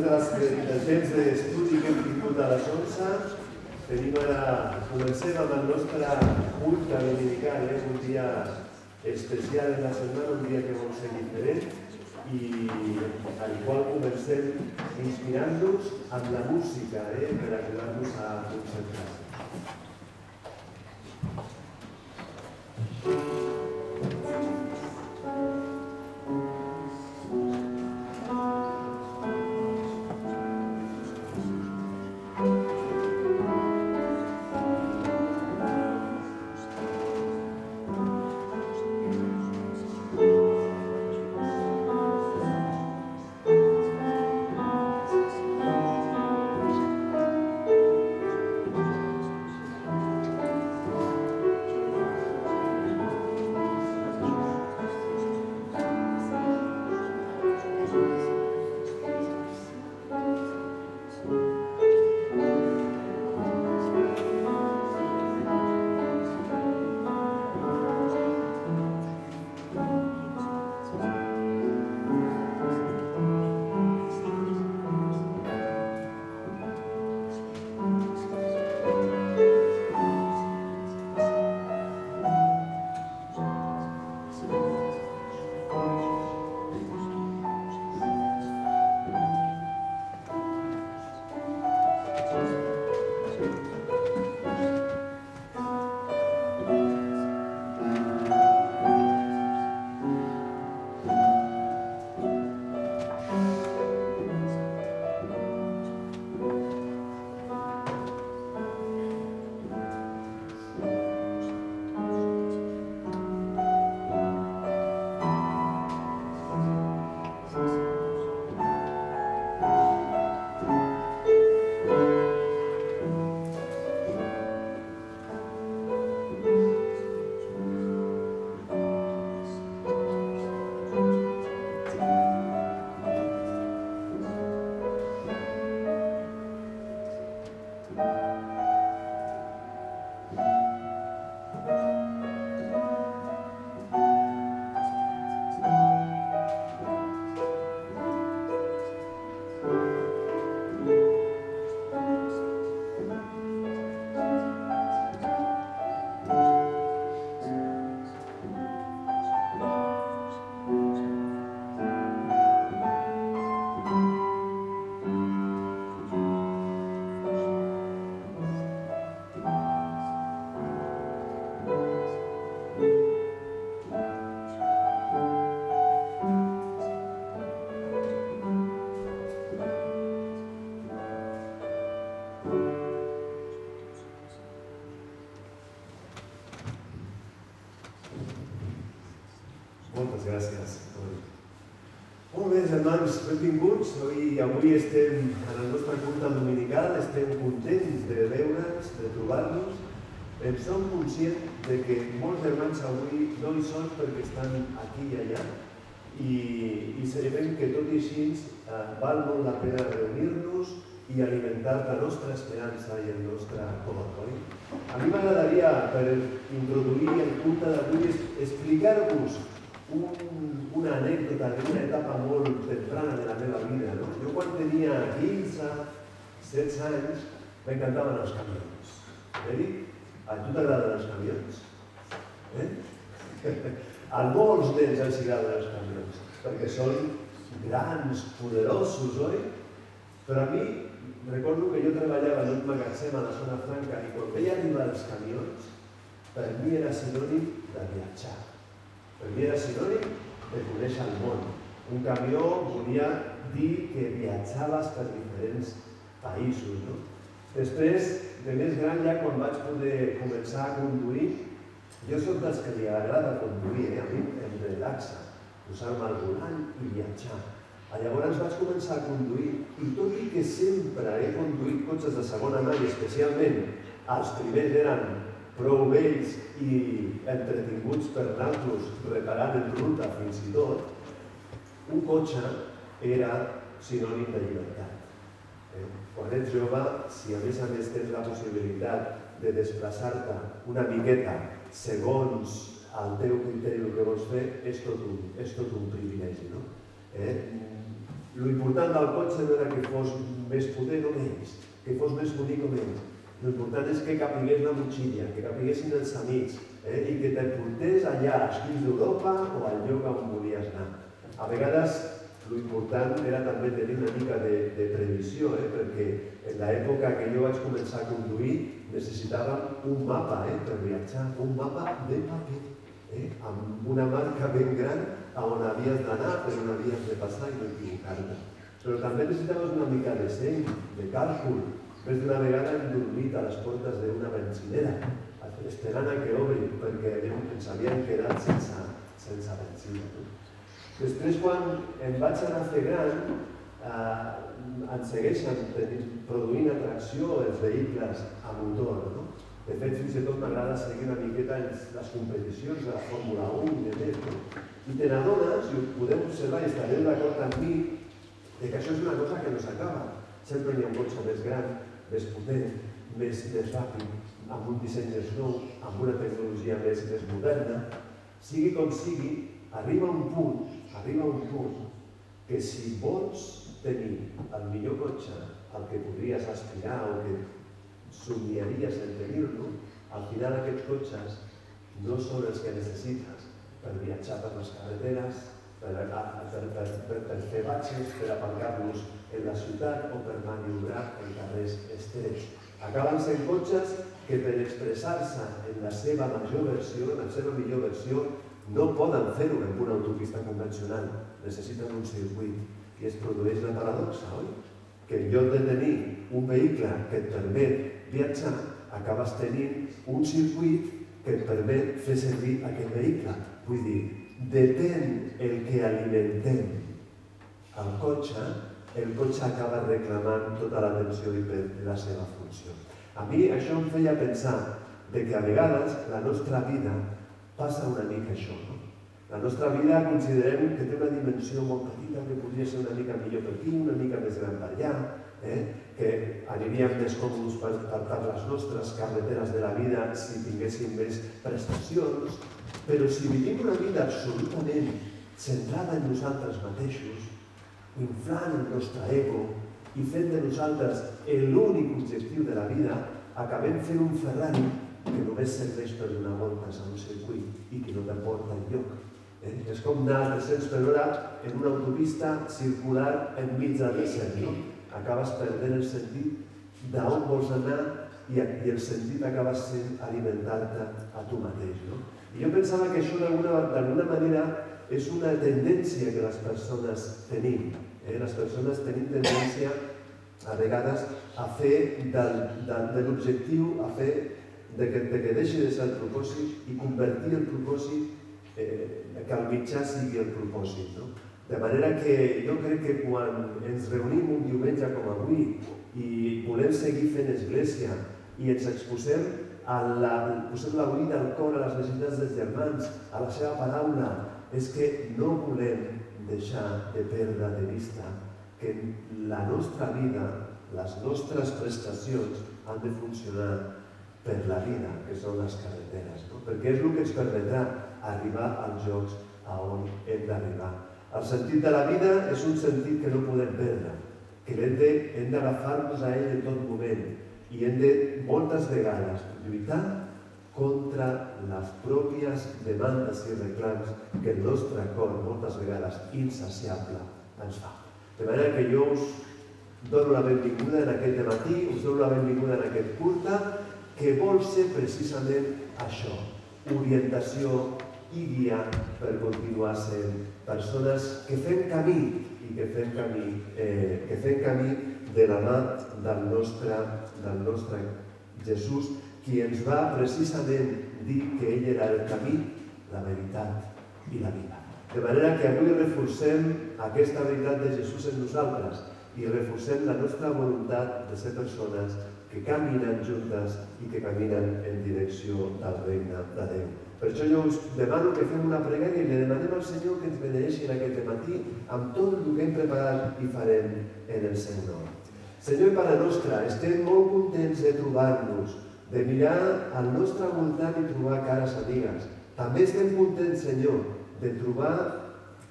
del temps d'estudi que hem tingut a la Sonsa, comencem amb el nostre culte dominical, un dia especial en la setmana, un dia que vol ser diferent, i al qual comencem inspirant-nos amb la música per ajudar-nos a concentrar-nos. Moltes gràcies. Molt bé, germans, benvinguts. Avui estem en el nostre culte dominical, estem contents de veure'ns, de trobar-nos. Som conscients que molts germans avui no hi són perquè estan aquí i allà i sabem que tot i així val molt la pena reunir-nos i alimentar la nostra esperança i el nostre cor. A mi m'agradaria, per introduir el culte d'avui, explicar-vos una anècdota d'una etapa molt temprana de la meva vida. Jo quan tenia 15, 16 anys m'encantaven els camions. Eric, a tu t'agraden els camions? A molts d'ells els agraden els camions, perquè són grans, poderosos, oi? Però a mi, recordo que jo treballava en un magatzem a la zona franca i quan veia arribar els camions, per mi era sinònim de viatjar. Per mi era sinònim de conèixer el món. Un camió volia dir que viatjaves per diferents països. Després, de més gran, ja quan vaig poder començar a conduir, jo soc dels que li agrada conduir, a mi em relaxa, posar-me al volant i viatjar. Llavors vaig començar a conduir i tot i que sempre he conduït cotxes de segona mà i especialment els primers eren prou vells i entretinguts per anar-los reparant en ruta fins i tot, un cotxe era sinònim de llibertat. Quan ets jove, si a més tens la possibilitat de desplaçar-te una miqueta segons el teu criteri el que vols fer, és tot un privilegi. L'important del cotxe no era que fos més potent o menys, que fos més bonic o menys. L'important és que capigués la motxilla, que capiguessin els amics, i que te portés allà als quins d'Europa o al lloc on volies anar. A vegades, l'important era també tenir una mica de previsió, perquè en l'època que jo vaig començar a conduir necessitàvem un mapa per viatjar, un mapa de paper, amb una marca ben gran a on havies d'anar, per on havies de passar i no equivocar-te. Però també necessitaves una mica de seny, de càlcul. Més d'una vegada hem dormit a les portes d'una benzinera, esperant a que obri, perquè ens havíem quedat sense benzina. Després, quan em vaig anar a fer gran, ens segueixen produint atracció els vehicles a motor. De fet, fins i tot m'agrada seguir una miqueta les competicions de la Fórmula 1 i de més. I te n'adones, i ho podem observar i estareu d'acord amb mi, que això és una cosa que no s'acaba. Sempre hi ha un cotxe més gran, més potent, més ràpid, amb un disseny més nou, amb una tecnologia més moderna. Sigui com sigui, arriba un punt que si vols tenir el millor cotxe al que podries aspirar o que somiaries en tenir-lo, al final aquests cotxes no són els que necessites per viatjar per les carreteres, per fer batxes, per aparcar-los en la ciutat o per maniobrar en carrers estrets. Acaben sent cotxes que per expressar-se en la seva major versió, en la seva millor versió, no poden fer-ho en una autopista convencional, necessiten un circuit. I es produeix la paradoxa, oi? Que en lloc de tenir un vehicle que et permet viatjar, acabes tenint un circuit que et permet fer servir aquest vehicle. Vull dir, depèn el que alimentem el cotxe acaba reclamant tota l'atenció i per la seva funció. A mi això em feia pensar que a vegades la nostra vida passa una mica això. La nostra vida considerem que té una dimensió molt petita, que podria ser una mica millor per aquí, una mica més gran per allà, que aniríem més còmodes per les nostres carreteres de la vida si tinguéssim més prestacions, però si vivim una vida absolutament centrada en nosaltres mateixos, inflant el nostre ego i fent de nosaltres l'únic objectiu de la vida, acabem fent un Ferrari que només serveix per donar voltes a un circuit i que no t'aporta enlloc. És com anar a 300 per hora en una autopista circular enmig del desert. Acabes perdent el sentit d'on vols anar i el sentit acaba sent alimentar-te a tu mateix. I jo pensava que això d'alguna manera és una tendència que les persones tenim. Les persones tenim tendència a vegades a fer de l'objectiu, a fer que deixi de ser el propòsit i convertir el propòsit que el mitjà sigui el propòsit. De manera que jo crec que quan ens reunim un diumenge com avui i volem seguir fent església i ens exposem, posem l'oïda al cor a les necessitats dels germans, a la seva paraula, és que no volem deixar de perdre de vista que la nostra vida, les nostres prestacions han de funcionar per la vida, que són les carreteres, perquè és el que ens permetrà arribar als llocs a on hem d'arribar. El sentit de la vida és un sentit que no podem perdre, que hem d'agafar-nos a ell en tot moment i hem de, moltes vegades, lluitar contra les pròpies demandes i reclams que el nostre cor, moltes vegades insaciable, ens fa. De manera que jo us dono la benvinguda en aquest dematí, us dono la benvinguda en aquest culte, que vol ser precisament això, orientació i guia per continuar sent persones que fem camí i que fem camí de la mà del nostre Jesús, qui ens va precisament dir que ell era el camí, la veritat i la vida. De manera que avui reforcem aquesta veritat de Jesús en nosaltres i reforcem la nostra voluntat de ser persones que caminen juntes i que caminen en direcció del regne de Déu. Per això jo us demano que fem una pregària i li demanem al Senyor que ens beneixi aquest matí amb tot el que hem preparat i farem en el seu nom. Senyor i Pare nostre, estem molt contents de trobar-nos, de mirar al nostre voltant i trobar cares amigues. També estem contents, Senyor, de trobar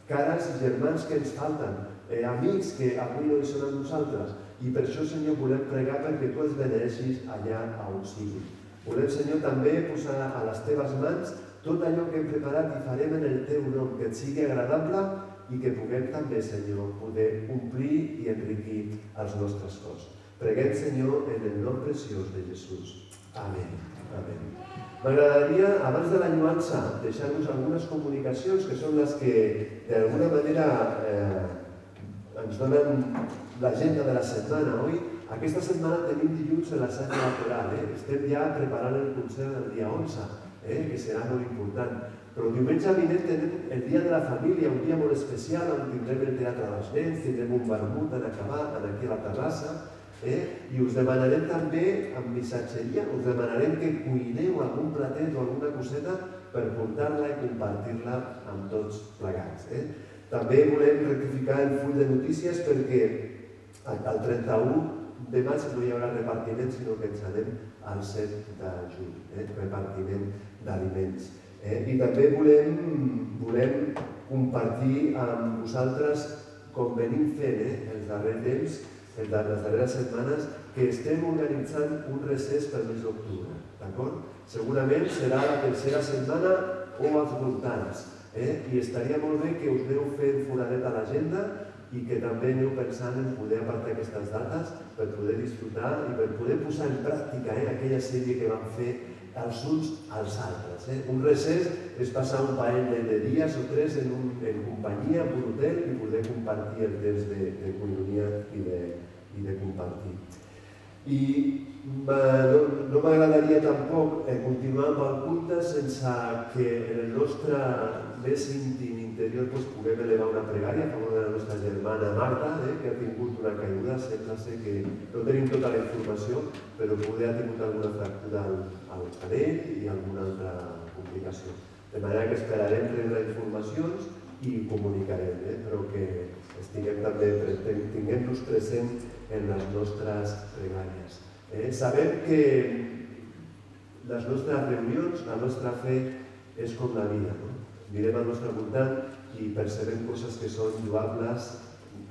cares i germans que ens falten, amics que avui no hi són amb nosaltres. I per això, Senyor, volem pregar perquè Tu els beneixis allà on sigui. Volem, Senyor, també posar a les Teves mans tot allò que hem preparat i farem en el Teu nom, que et sigui agradable i que puguem també, Senyor, poder omplir i enriquir els nostres cors. Preguem, Senyor, en el nom preciós de Jesús. Amén. Amén. M'agradaria, abans de la lluança, deixar-vos algunes comunicacions que són les que, d'alguna manera, ens donen l'agenda de la setmana. Oi? Aquesta setmana tenim dilluns l'assaig electoral. Estem ja preparant el concert del dia 11, que serà molt important. Però diumenge vinent tenim el Dia de la Família, un dia molt especial, on tindrem el Teatre dels Nens, tindrem un vermut en acabar aquí a la terrassa, i us demanarem també, amb missatgeria, us demanarem que cuineu algun platet o alguna coseta per portar-la i compartir-la amb tots plegats. També volem rectificar el full de notícies perquè el 31 de maig no hi haurà repartiment, sinó que ens anem al 7 de juny, repartiment d'aliments. I també volem compartir amb vosaltres, com venim fent els darrers temps, les darreres setmanes, que estem organitzant un recés pel mes d'octubre. Segurament serà la tercera setmana o als voltants. I estaria molt bé que us aneu fent foradet a l'agenda i que també aneu pensant en poder apartar aquestes dates per poder disfrutar i per poder posar en pràctica aquella sèrie que vam fer els uns als altres. Un recés és passar un parell de dies o tres en companyia, en un hotel, i poder compartir el temps de comunió i de compartir. I no m'agradaria tampoc continuar amb el culte sense que en el nostre més íntim interior puguem elevar una pregària a favor de la nostra germana Marta, que ha tingut una caiguda. Sembla ser que no tenim tota la informació, però poder ha tingut alguna fractura al canell i alguna altra complicació. De manera que esperarem rebre informacions i comunicarem, però que tinguem-los present en les nostres pregàries. Sabem que les nostres reunions, la nostra fe, és com la vida. Mirem al nostre voltant i percebem coses que són lloables,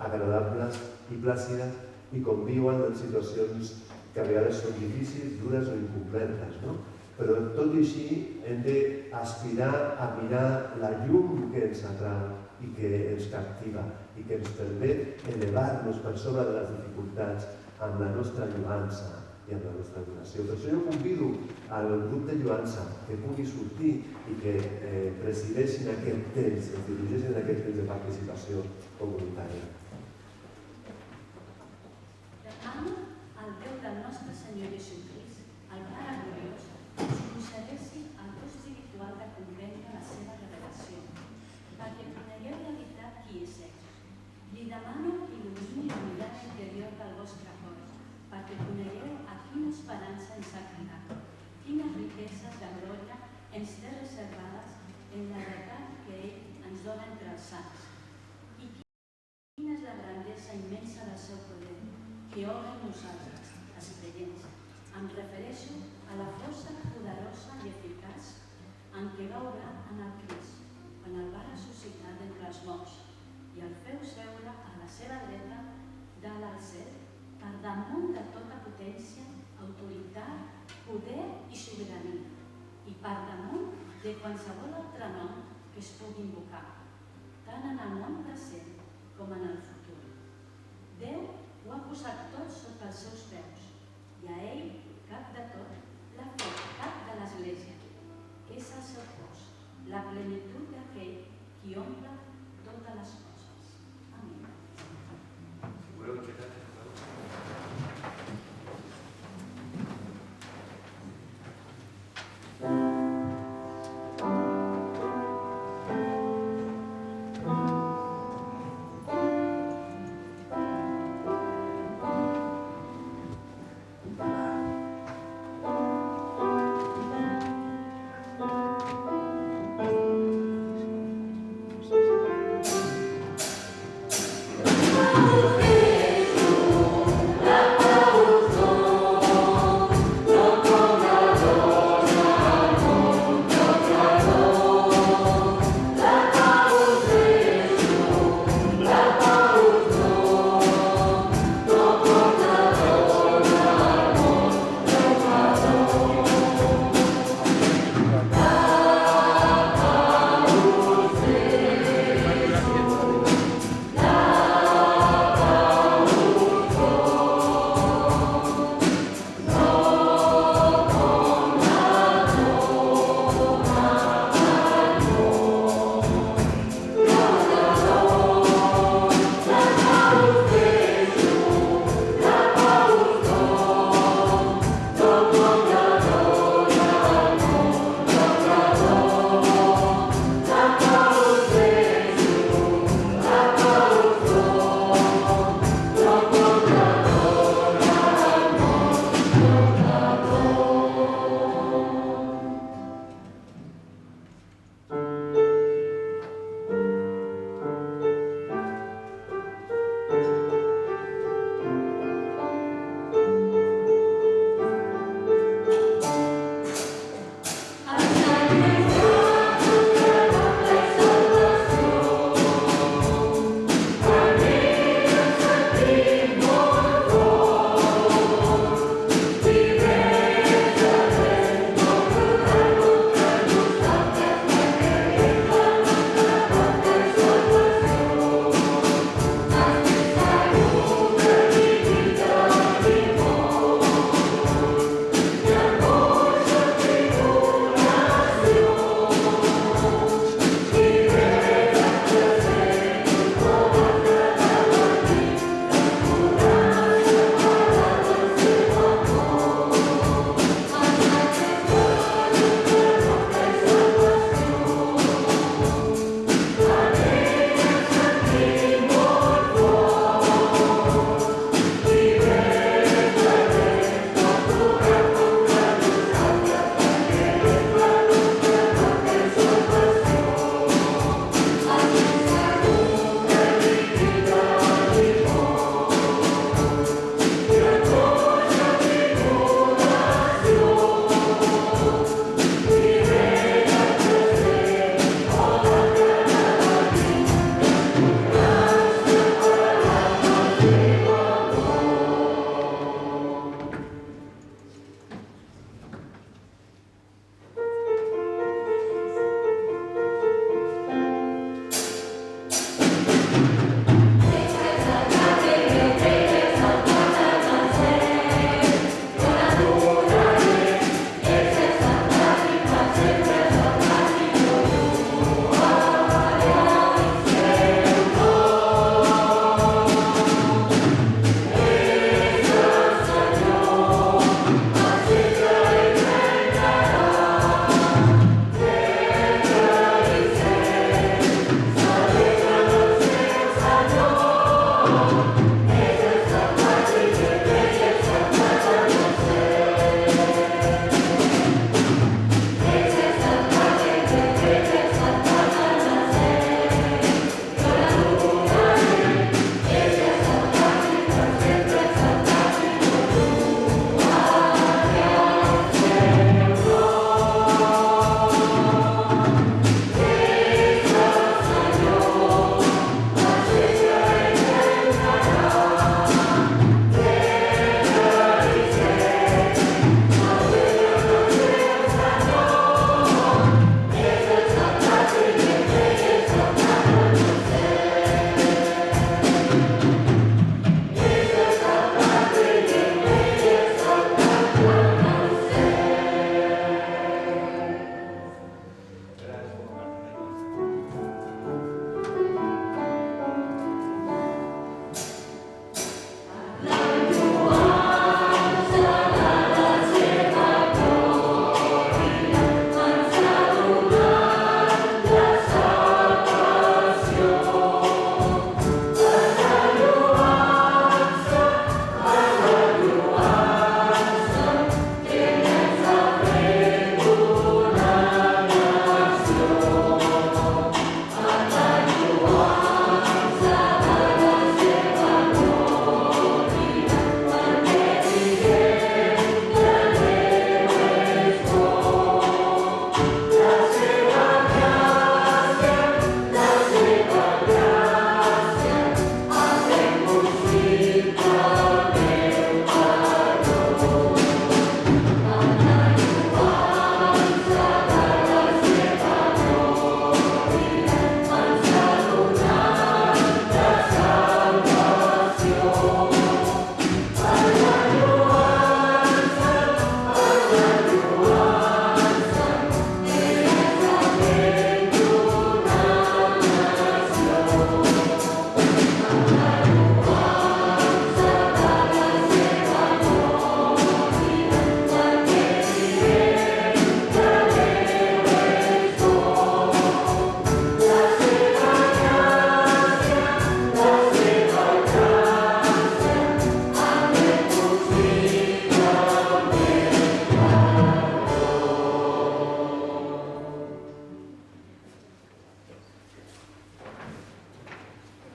agradables i plàcides i conviuen en situacions que a vegades són difícils, dures o incompletes. Però tot i així hem d'aspirar a mirar la llum que ens atrau i que ens captiva i que ens permet elevar-nos per sobre de les dificultats amb la nostra lluança i amb la nostra adoració. Per això jo convido al grup de lluança que pugui sortir i que presideixin aquest temps, es dirigeixin aquest temps de participació comunitària. Demano al Déu del nostre Senyor Jesucrist, el Pare gloriós, ens concedeixi el do espiritual de comprendre la seva revelació, perquè conegueu la veritat qui és ell. Li demano que il·lumini la mirada interior del vostre cor, perquè conegueu a quina esperança ens ha cridat, quines riqueses de glòria ens té reservades en la veritat que ell ens dona entre els sants, i quina és la grandesa immensa del seu poder que obra en nosaltres, els creients. Em refereixo a la força poderosa i eficaç en què va obrar en el Crist, quan el va ressuscitar d'entre els morts i el feu seure a la seva dreta dalt al cel, per damunt de tota potència, autoritat, poder i sobirania, i per damunt de qualsevol altre nom que es pugui invocar, tant en el món present com en el futur. Déu ho ha posat tot sota els seus peus, i a ell, cap de tot, l'ha fet cap de l'Església, que és el seu cos, la plenitud d'aquell qui omple totes les coses. Amén.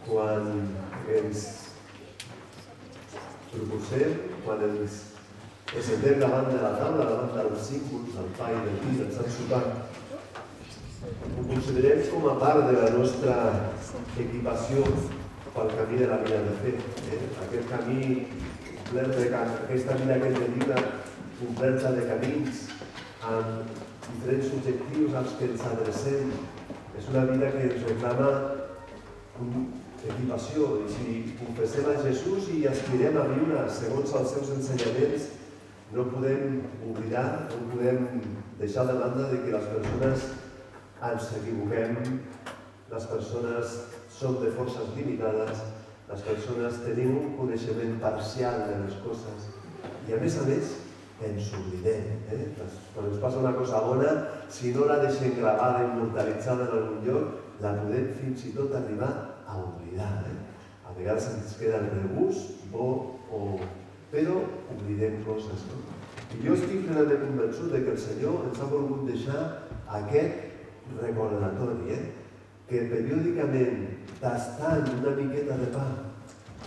quan ens proposem, quan ens sentem davant de la taula, davant dels símbols, del pa i del vi, del Sant Sopar, ho considerem com a part de la nostra equipació pel camí de la vida de fe. Aquest camí aquesta vida que ens dedica completa de camins amb diferents objectius als que ens adrecem. És una vida que ens reclama equipació, i si confessem a Jesús i aspirem a viure segons els seus ensenyaments, no podem oblidar, no podem deixar de banda de que les persones ens equivoquem, les persones som de forces limitades, les persones tenim un coneixement parcial de les coses i, a més, ens oblidem. Quan ens passa una cosa bona, si no la deixem gravada, immortalitzada en algun lloc, la podem fins i tot arribar a oblidar. A vegades ens queda el regust, però oblidem coses. I jo estic plenament convençut que el Senyor ens ha volgut deixar aquest recordatori, que periòdicament, tastant una miqueta de pa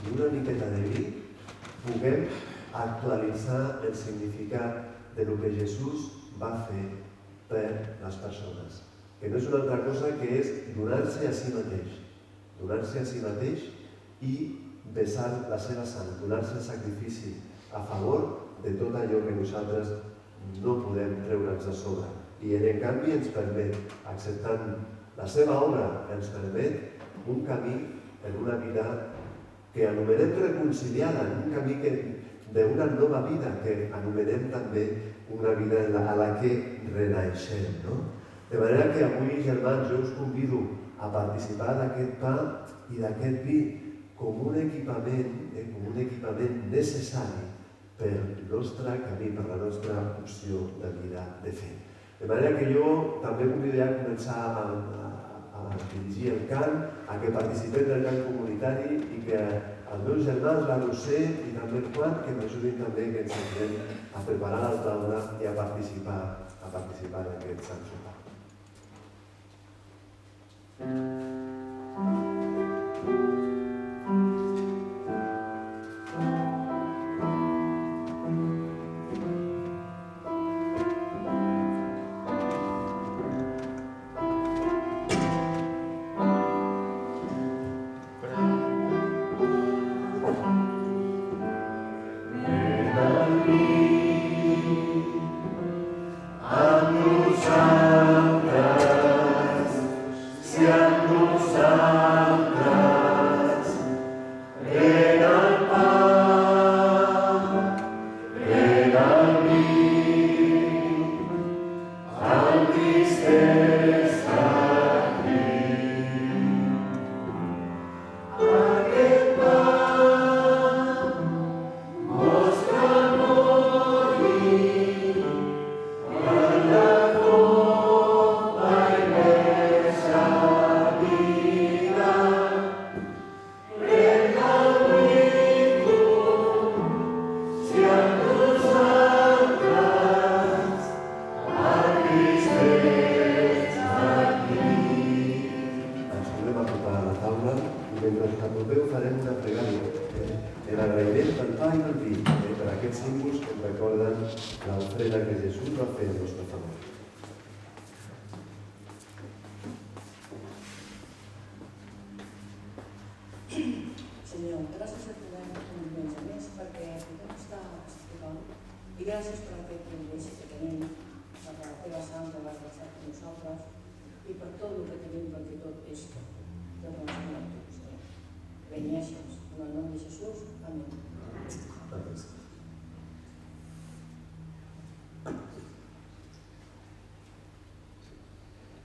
i una miqueta de vi, puguem actualitzar el significat de lo que Jesús va fer per les persones. Que no és una altra cosa que és donar-se a si mateix. Donar-se a si mateix i vessar la seva sang, donar-se en sacrifici a favor de tot allò que nosaltres no podem treure'ns de sobre. I en canvi ens permet, acceptant la seva obra, ens permet un camí en una vida que anomenem reconciliada, un camí d'una nova vida, que anomenem també una vida a la que renaixem. De manera que avui, germans, jo us convido a participar d'aquest pa i d'aquest vi com un equipament necessari per el nostre camí, per la nostra opció de vida de fe. De manera que jo també convidaré a començar a dirigir el cant, a que participem del cant comunitari i que els meus germans, la Roser i també el Juan, que m'ajudin també, que ens ajudem a preparar la taula i a participar d'aquest Sant Sopar.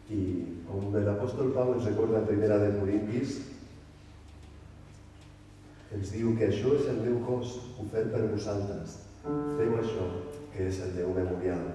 I com l'apòstol Pau ens recorda a primera de Corintis, ens diu que això és el meu cos ofert per vosaltres. Feu això, que és el meu memorial.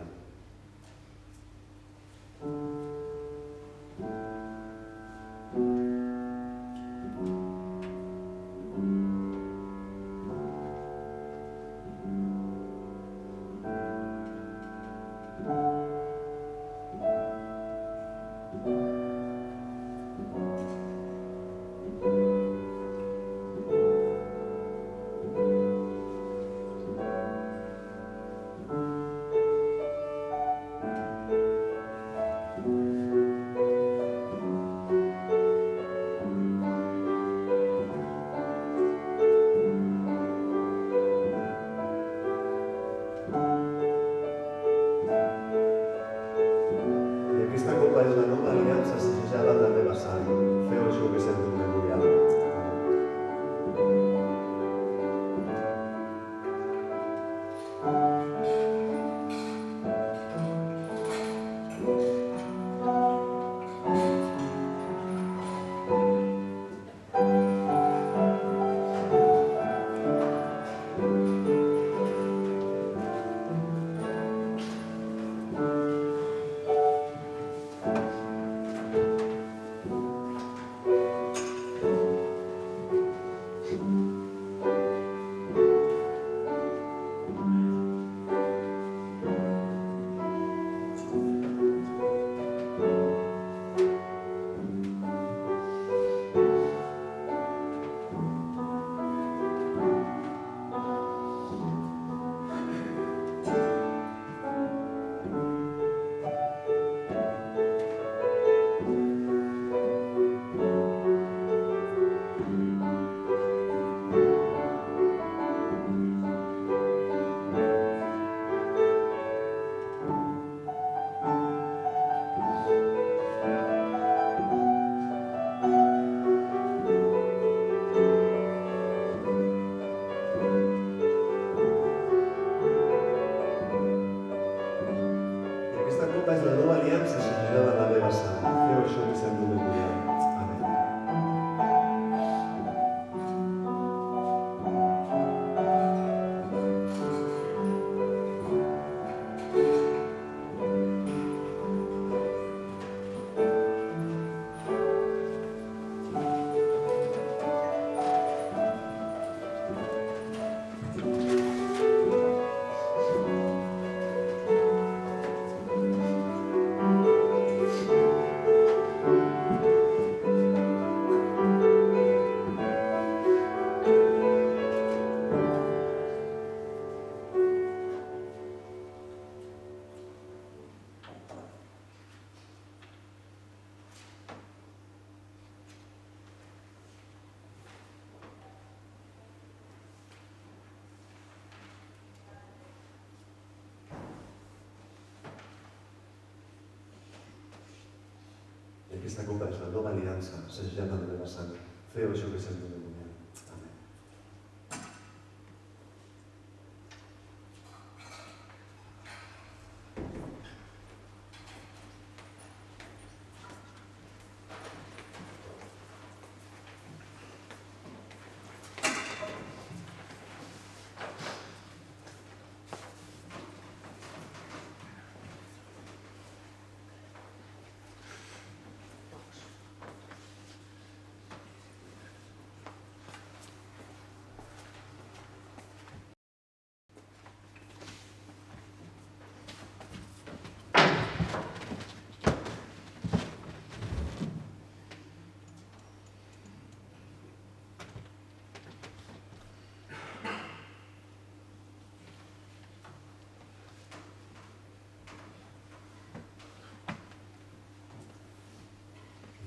aquesta copa és la nova aliança, assajada amb la meva sang. Feu això que sento de moment. Amén.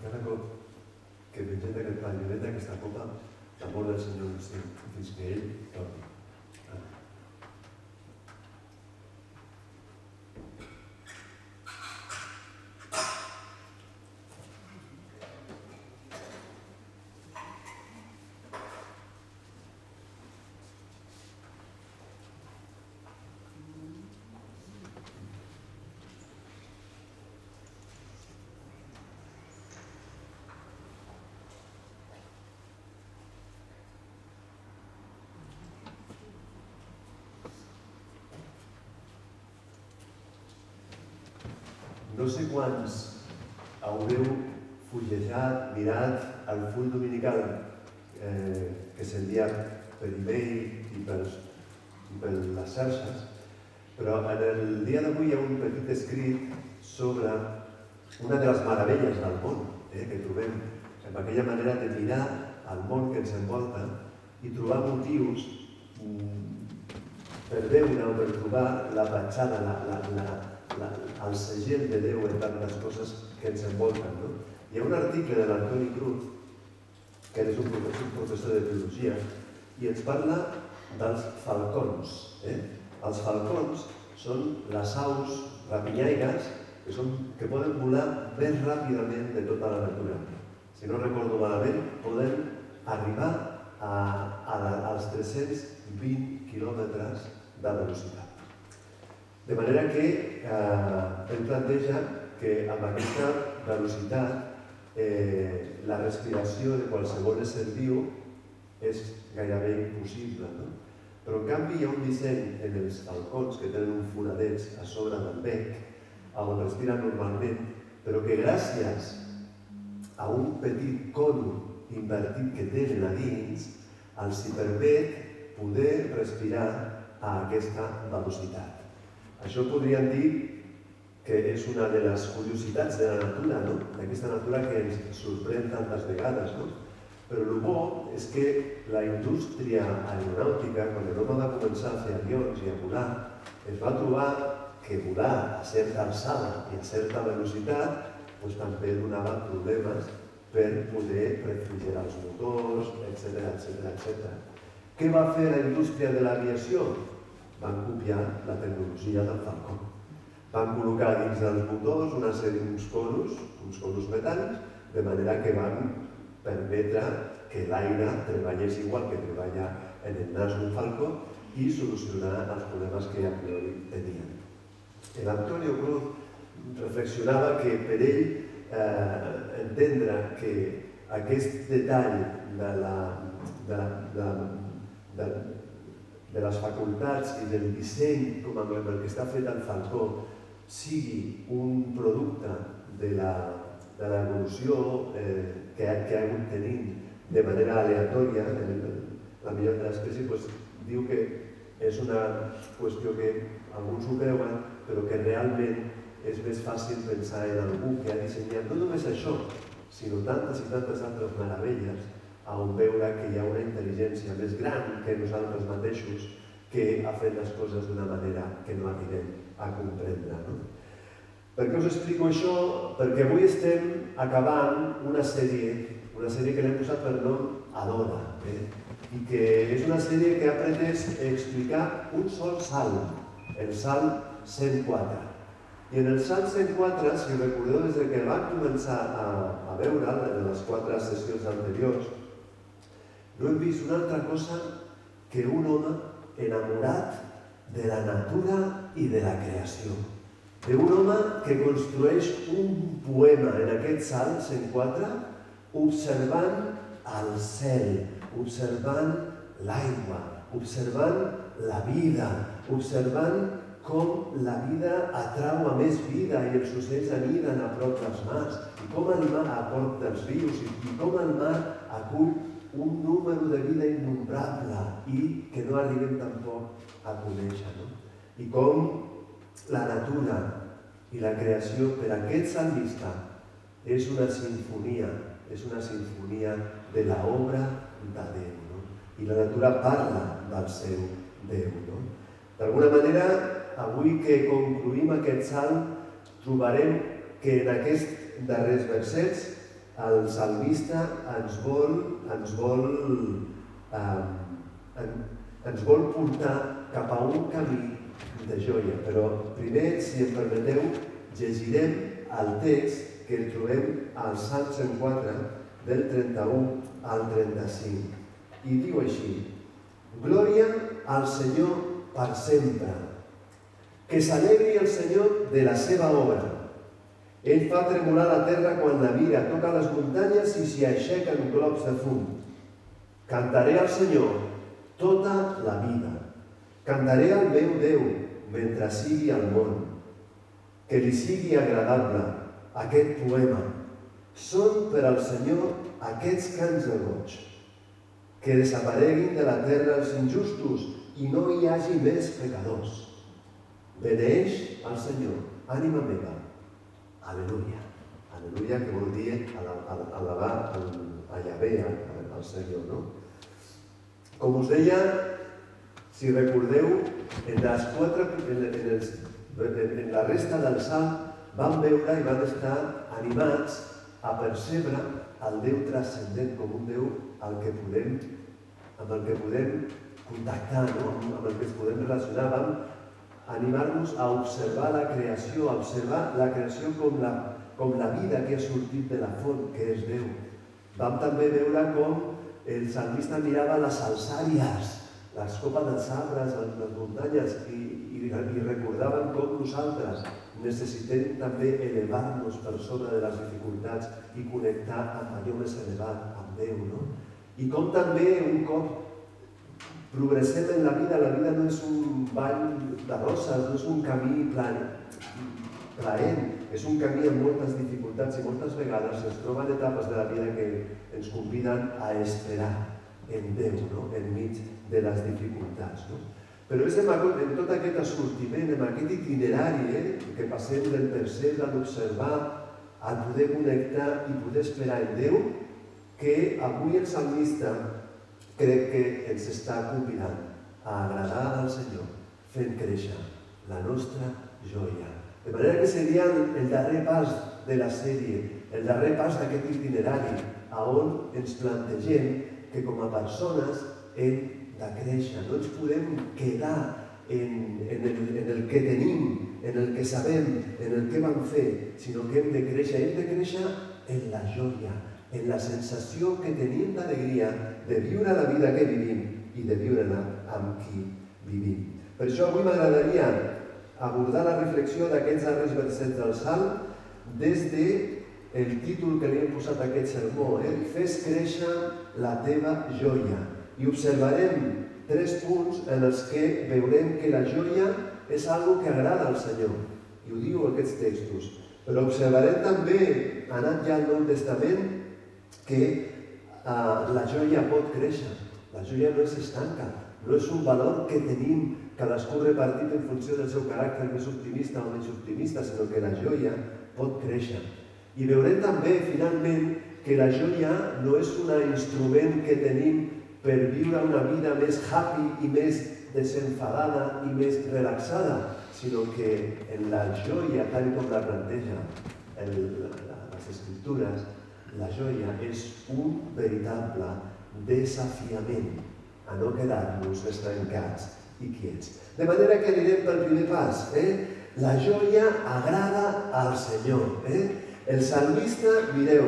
Cada cop que mengem d'aquest pa i bevem d'aquesta copa, l'amor del Senyor ens sent fins que ell torni. Amén. No sé quants haureu fullejat, mirat el full dominical que s'envia per e-mail i per les xarxes, però en el dia d'avui hi ha un petit escrit sobre una de les meravelles del món que trobem, amb aquella manera de mirar al món que ens envolta i trobar motius per veure o per trobar la petjada, el segell de Déu en tantes coses que ens envolten. No? Hi ha un article de l'Antoni Cruz, que és un professor de biologia, i ens parla dels falcons. Els falcons són les aus rapinyaires que poden volar més ràpidament de tota la natura. Si no recordo malament, poden arribar als 320 quilòmetres de velocitat. De manera que ell planteja que amb aquesta velocitat la respiració de qualsevol ésser viu és gairebé impossible. No? Però en canvi hi ha un disseny en els falcons que tenen uns foradets a sobre del bec, on respiren normalment, però que gràcies a un petit con invertit que tenen a dins els permet poder respirar a aquesta velocitat. Això podríem dir que és una de les curiositats de la natura, no? D'aquesta natura que ens sorprèn tantes vegades. No? Però el bo és que la indústria aeronàutica, quan l'home va començar a fer avions i a volar, es va trobar que volar a certa alçada i a certa velocitat també donava problemes per poder refrigerar els motors, etc. Què va fer la indústria de l'aviació? Van copiar la tecnologia del Falcon. Van col·locar dins dels motors una sèrie d'uns conos metàl·lics, de manera que van permetre que l'aire treballés igual que treballa en el nas d'un falcó i solucionar els problemes que a priori tenien. L'Antonio Cruz reflexionava que per ell entendre que aquest detall de les facultats i del disseny com amb el que està fet el falcó sigui un producte de l'evolució que ha hagut tenint de manera aleatòria, la millor de l'espècie, diu que és una qüestió que alguns ho creuen, però que realment és més fàcil pensar en algú que ha dissenyat no només això, sinó tantes i tantes altres meravelles, on veure que hi ha una intel·ligència més gran que nosaltres mateixos que ha fet les coses d'una manera que no arribem a comprendre. Per què us explico això? Perquè avui estem acabant una sèrie que l'hem posat per nom Adora, i que és una sèrie que ha pretès explicar un sol salm, el Salm 104. I en el Salm 104, si recordeu, des que vam començar a veure en les 4 sessions anteriors, no hem vist una altra cosa que un home enamorat de la natura i de la creació. D'un home que construeix un poema en aquest Salm 104 observant el cel, observant l'aigua, observant la vida, observant com la vida atrau a més vida i els ocells aniden a prop dels mars, i com el mar a prop dels rius, i com el mar acull un número de vida innombrable i que no arribem tampoc a conèixer. No? I com la natura i la creació per aquest salmista és una sinfonia de l'obra de Déu. No? I la natura parla del seu Déu. No? D'alguna manera, avui que concluïm aquest salm, trobarem que en aquests darrers versets el salmista ens vol portar cap a un camí de joia. Però primer, si em permeteu, llegirem el text que el trobem al Salm 104, del 31 al 35. I diu així: Glòria al Senyor per sempre. Que s'alegri el Senyor de la seva obra. Ell fa tremolar la terra quan la mira, toca les muntanyes i s'hi aixequen globs de fum. Cantaré al Senyor tota la vida. Cantaré al meu Déu mentre sigui al món. Que li sigui agradable aquest poema. Són per al Senyor aquests cants de goig. Que desapareguin de la terra els injustos i no hi hagi més pecadors. Beneeix al Senyor, ànima meva. Aleluia. Aleluia, que vol dir alabar a Yahvé, al Senyor, no? Com us deia, si recordeu, en la resta del Salm vam veure i vam estar animats a percebre el Déu transcendent com un Déu amb el que podem contactar, no? Amb el que ens podem relacionar. Vam animar-nos a observar la creació, a observar la creació com la vida que ha sortit de la font, que és Déu. Vam també veure com el salmista mirava les alçàries, les copes dels arbres, les muntanyes, i recordaven com nosaltres necessitem també elevar-nos per sobre de les dificultats i connectar amb allò més elevat, amb Déu, no? I com també un cop progressem en la vida no és un ball de roses, no és un camí plaent, és un camí amb moltes dificultats i moltes vegades es troben etapes de la vida que ens conviden a esperar en Déu, no? Enmig de les dificultats. No? Però és en tot aquest assortiment, en aquest itinerari que passem del percebre a l'observar, a poder connectar i poder esperar en Déu, que avui el salmista crec que ens està convidant a agradar al Senyor fent créixer la nostra joia. De manera que seria el darrer pas de la sèrie, el darrer pas d'aquest itinerari, on ens plantegem que com a persones hem de créixer. No ens podem quedar en el que tenim, en el que sabem, en el que vam fer, sinó que hem de créixer. Hem de créixer en la joia, en la sensació que tenim d'alegria de viure la vida que vivim i de viure-la amb qui vivim. Per això avui m'agradaria abordar la reflexió d'aquests darrers versets del Salm des del títol que li hem posat a aquest sermó, Fes créixer la teva joia. I observarem 3 punts en els que veurem que la joia és algo que agrada al Senyor. I ho diu aquests textos. Però observarem també, anant ja al Nou Testament, que la joia pot créixer. La joia no és estanca, no és un valor que tenim cadascú repartit en funció del seu caràcter més optimista o menys optimista, sinó que la joia pot créixer. I veurem també, finalment, que la joia no és un instrument que tenim per viure una vida més happy i més desenfadada i més relaxada, sinó que en la joia, tal com la planteja les Escriptures, la joia és un veritable desafiament a no quedar-nos estancats i quiets. De manera que anirem pel primer pas. La joia agrada al Senyor. El salmista, mireu,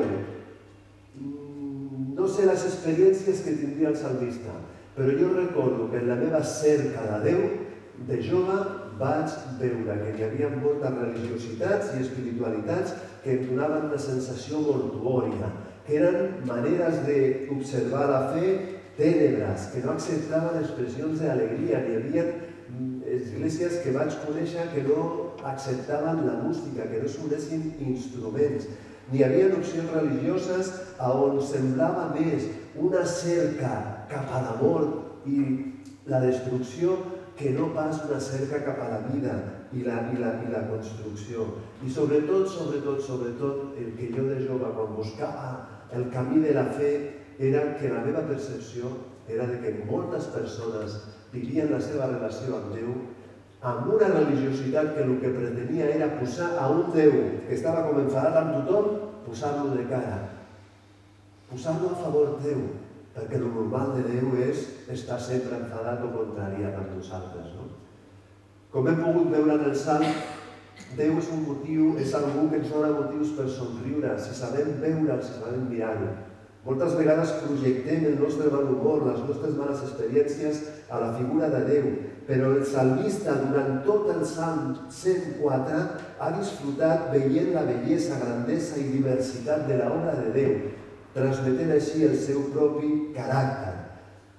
no sé les experiències que tindria el salmista, però jo recordo que en la meva cerca de Déu, de jove, vaig veure que hi havia moltes religiositats i espiritualitats que em donaven una sensació mortuòria, que eren maneres d'observar la fe tènebres, que no acceptaven expressions d'alegria. Hi havia esglésies que vaig conèixer que no acceptaven la música, que no sonessin instruments. N'hi havia opcions religioses on semblava més una cerca cap a la mort i la destrucció que no pas una cerca cap a la vida i la construcció. I sobretot, el que jo de jove, quan buscava el camí de la fe, era que la meva percepció era de que moltes persones vivien la seva relació amb Déu amb una religiositat que el que pretenia era posar a un Déu que estava com enfadat amb tothom, posar-lo de cara, posar-lo a favor Déu, perquè el normal de Déu és estar sempre enfadat o contrariat amb nosaltres. Com hem pogut veure en el Salm, Déu és un motiu, és algú que ens dona motius per somriure, si sabem veure'l, si sabem mirar-ho. Moltes vegades projectem el nostre mal humor, les nostres males experiències a la figura de Déu, però el salmista durant tot el Salm 104 ha disfrutat veient la bellesa, grandesa i diversitat de l'obra de Déu, transmetent així el seu propi caràcter.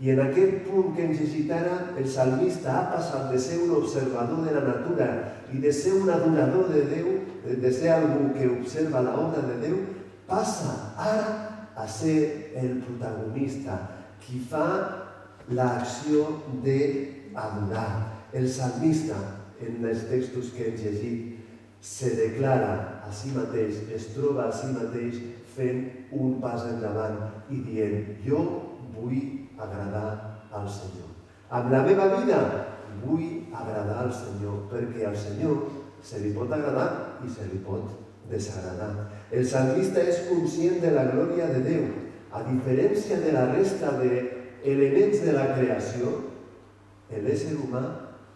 I en aquest punt que hem llegit ara, el salmista ha passat de ser un observador de la natura i de ser un adorador de Déu, de ser algú que observa l'obra de Déu, passa ara a ser el protagonista, qui fa l'acció d'adorar. El salmista, en els textos que hem llegit, se declara a si mateix, es troba a si mateix fent un pas endavant i dient: jo vull agradar al Senyor. Amb la meva vida vull agradar al Senyor, perquè al Senyor se li pot agradar i se li pot desagradar. El salmista és conscient de la glòria de Déu. A diferència de la resta d'elements de la creació, l'ésser humà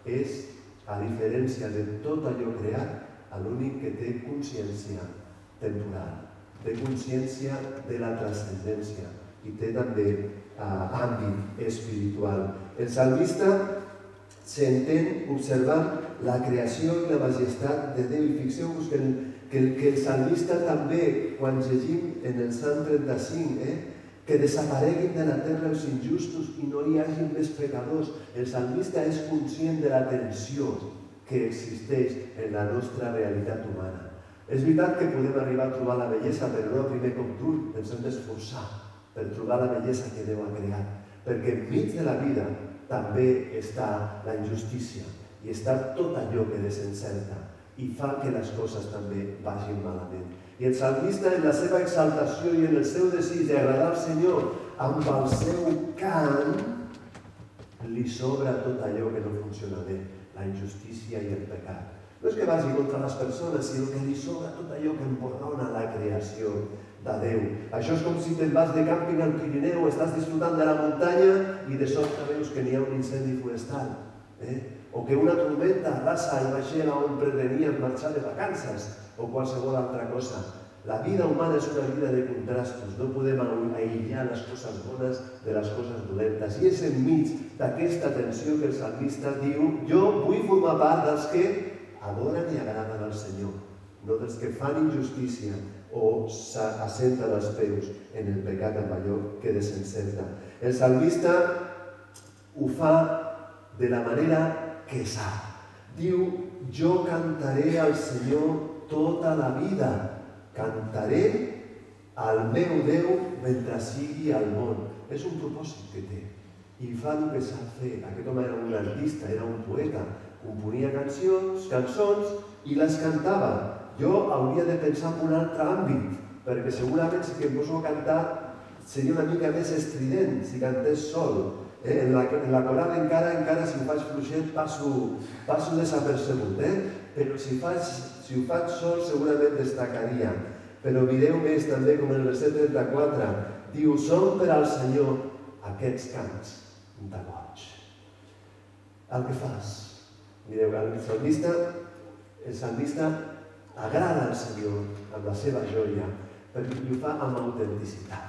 és, a diferència de tot allò creat, l'únic que té consciència temporal, té consciència de la transcendència i té també àmbit espiritual. El salmista s'entén observant la creació i la majestat de Déu. I fixeu-vos que el salmista també, quan llegim en el Salm 35, que desapareguin de la terra els injustos i no hi hagi més pecadors, el salmista és conscient de la tensió que existeix en la nostra realitat humana. És veritat que podem arribar a trobar la bellesa, però no a primer cop d'ull, ens hem d'esforçar per trobar la bellesa que Déu ha creat, perquè enmig de la vida també està la injustícia i està tot allò que desencerta i fa que les coses també vagin malament. I el salmista, en la seva exaltació i en el seu desig d'agradar al Senyor, amb el seu cant, li sobra tot allò que no funciona bé, la injustícia i el pecat. No és que vagi contra les persones, sinó que li sobra tot allò que emborrona la creació de Déu. Això és com si te'n vas de càmping al Pirineu, estàs disfrutant de la muntanya i de sobte veus que n'hi ha un incendi forestal. O que una tormenta arrasa el vaixell on pretenien marxar de vacances, o qualsevol altra cosa. La vida humana és una vida de contrastos, no podem aïllar les coses bones de les coses dolentes. I és enmig d'aquesta tensió que el salmista diu: jo vull formar part dels que adoren i agraden al Senyor, no dels que fan injustícia o s'assenten els peus en el pecat amb allò que desencerta. El salmista ho fa de la manera que sap. Diu: jo cantaré al Senyor tota la vida, cantaré al meu Déu mentre sigui al món. És un propòsit que té i fa el que sap fer. Aquest home era un artista, era un poeta, componia cançons i les cantava. Jo hauria de pensar en un altre àmbit, perquè segurament si em poso a cantar seria una mica més estrident si cantés sol. En la coral encara si ho faig fluixet passo desapercebut, però si ho faig sol segurament destacaria. Però mireu més també com en el verset 34 diu: són per al Senyor aquests cants de goig. El que fas, mireu, el salmista el salmista agrada al Senyor amb la seva joia, perquè ho fa amb autenticitat.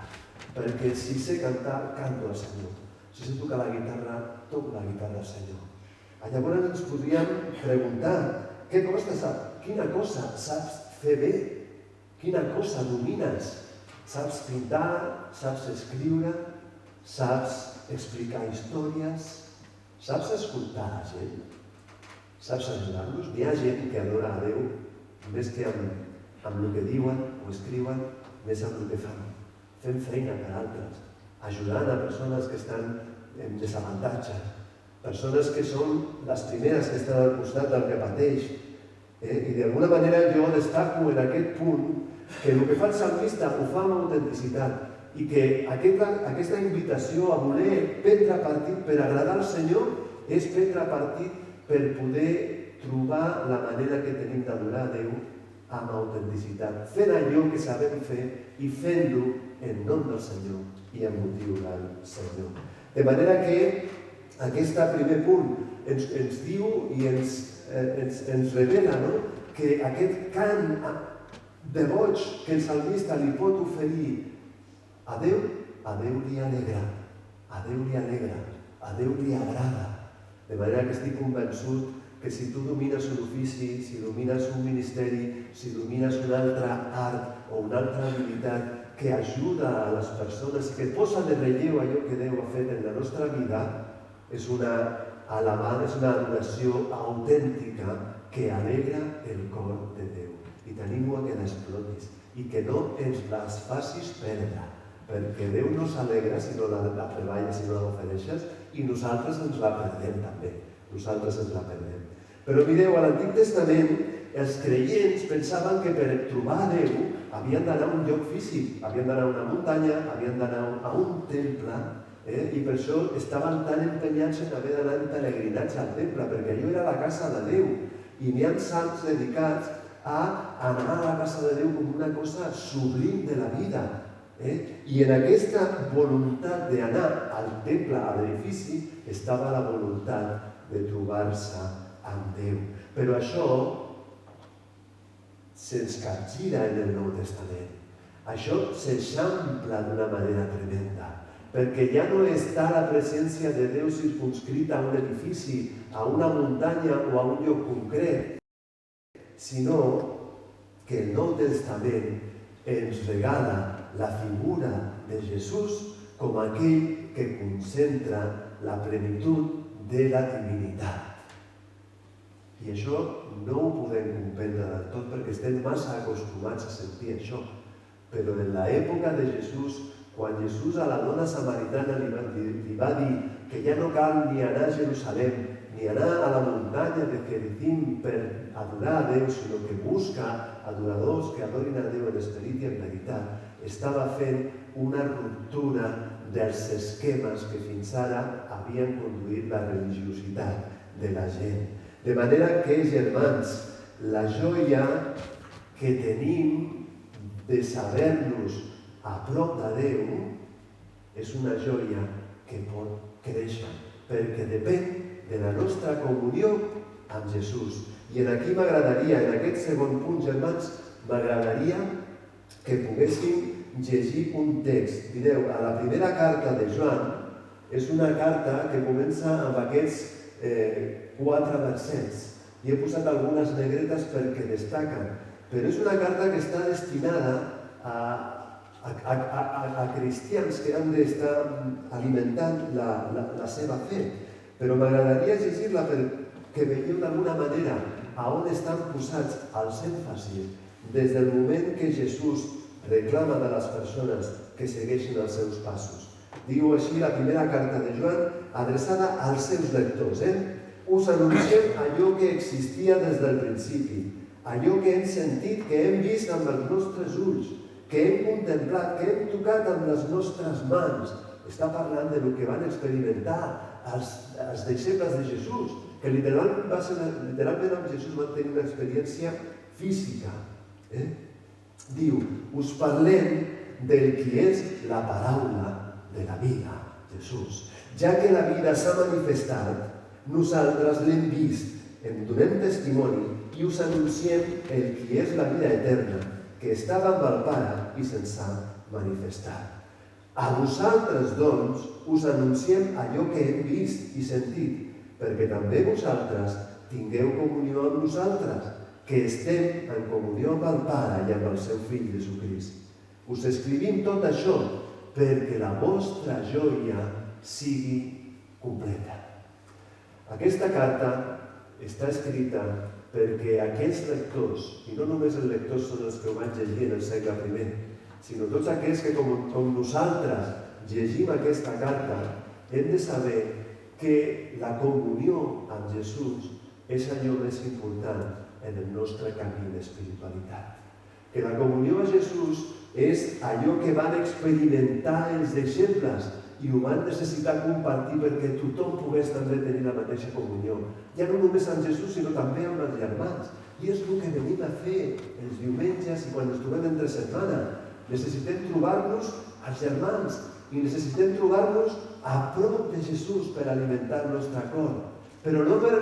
Perquè si sé cantar, canto al Senyor. Si sé tocar la guitarra, toco la guitarra al Senyor. Llavors ens podríem preguntar, quina cosa saps fer bé? Quina cosa domines? Saps pintar? Saps escriure? Saps explicar històries? Saps escoltar la gent? Saps ajudar-los? Hi ha gent que adora a Déu més que amb el que diuen o escriuen, més amb el que fan. Fent feina per altres, ajudant a persones que estan en desavantatge, persones que són les primeres que estan al costat del que pateix. I d'alguna manera jo destaco en aquest punt que el que fa el salmista ho fa amb autenticitat i que aquesta invitació a voler prendre partit per agradar al Senyor és prendre partit per poder trobar la manera que tenim d'adorar a Déu amb autenticitat, fent allò que sabem fer i fent-ho en nom del Senyor i amb motiu del Senyor. De manera que aquest primer punt ens diu i ens revela que aquest cant de boig que el salmista li pot oferir a Déu li alegra, a Déu li alegra, a Déu li agrada. De manera que estic convençut que si tu domines un ofici, si domines un ministeri, si domines un altre art o una altra habilitat que ajuda a les persones i que posa de relleu allò que Déu ha fet en la nostra vida, és una alabança, és una adoració autèntica que alegra el cor de Déu. I t'animo a que l'explotis i que no ens les facis perdre, perquè Déu no s'alegra si no la treballes, si no l'ofereixes, i nosaltres ens la perdem també. Nosaltres ens la perdem. Però mireu, a l'Antic Testament els creients pensaven que per trobar a Déu havien d'anar a un lloc físic, havien d'anar a una muntanya, havien d'anar a un temple, i per això estaven tan empenyats en haver d'anar en pelegrinatge al temple, perquè allò era la casa de Déu. I n'hi ha sants dedicats a anar a la casa de Déu com una cosa sublim de la vida. I en aquesta voluntat d'anar al temple, a l'edifici, estava la voluntat de trobar-se amb Déu. Però això se'ns capgira en el Nou Testament. Això s'eixampla d'una manera tremenda, perquè ja no està la presència de Déu circunscrita a un edifici, a una muntanya o a un lloc concret, sinó que el Nou Testament ens regala la figura de Jesús com aquell que concentra la plenitud de la divinitat. I això no ho podem comprendre del tot perquè estem massa acostumats a sentir això. Però en l'època de Jesús, quan Jesús a la dona samaritana li va dir que ja no cal ni anar a Jerusalem, ni anar a la muntanya de Gerizim per adorar a Déu, sinó que busca adoradors que adorin a Déu en esperit i en veritat, estava fent una ruptura dels esquemes que fins ara havien conduït la religiositat de la gent. De manera que, germans, la joia que tenim de saber-nos a prop de Déu és una joia que pot créixer, perquè depèn de la nostra comunió amb Jesús. I aquí m'agradaria, en aquest segon punt, germans, m'agradaria que poguéssim llegir un text. Mireu, a la primera carta de Joan és una carta que comença amb aquests 4 versets. I he posat algunes negretes perquè destaquen. Però és una carta que està destinada a cristians que han d'estar alimentant la seva fe. Però m'agradaria llegir-la perquè veieu d'alguna manera a on estan posats els èmfasis des del moment que Jesús reclama de les persones que segueixin els seus passos. Diu així la primera carta de Joan, adreçada als seus lectors. Us anunciem allò que existia des del principi, allò que hem sentit, que hem vist amb els nostres ulls, que hem contemplat, que hem tocat amb les nostres mans. Està parlant de lo que van experimentar els deixebles de Jesús, que literalment amb Jesús van tenir una experiència física. Diu, us parlem del qui és la paraula de la vida, Jesús. Ja que la vida s'ha manifestat, nosaltres l'hem vist, en donem testimoni i us anunciem el qui és la vida eterna, que estava amb el Pare i se'ns ha manifestat. A vosaltres, doncs, us anunciem allò que hem vist i sentit, perquè també vosaltres tingueu comunió amb nosaltres, que estem en comunió amb el Pare i amb el seu Fill Jesucrist. Us escrivim tot això perquè la vostra joia sigui completa. Aquesta carta està escrita perquè aquells lectors, i no només els lectors són els que ho van llegir en el segle I, sinó tots aquells que, com nosaltres, llegim aquesta carta, hem de saber que la comunió amb Jesús és allò més important en el nostre camí d'espiritualitat. Que la comunió amb Jesús és allò que van experimentar els deixebles i ho van necessitar compartir perquè tothom pogués també tenir la mateixa comunió. Ja no només amb Jesús, sinó també amb els germans. I és el que venim a fer els diumenges i quan ens trobem entre setmana. Necessitem trobar-nos als germans i necessitem trobar-nos a prop de Jesús per alimentar el nostre cor. Però no per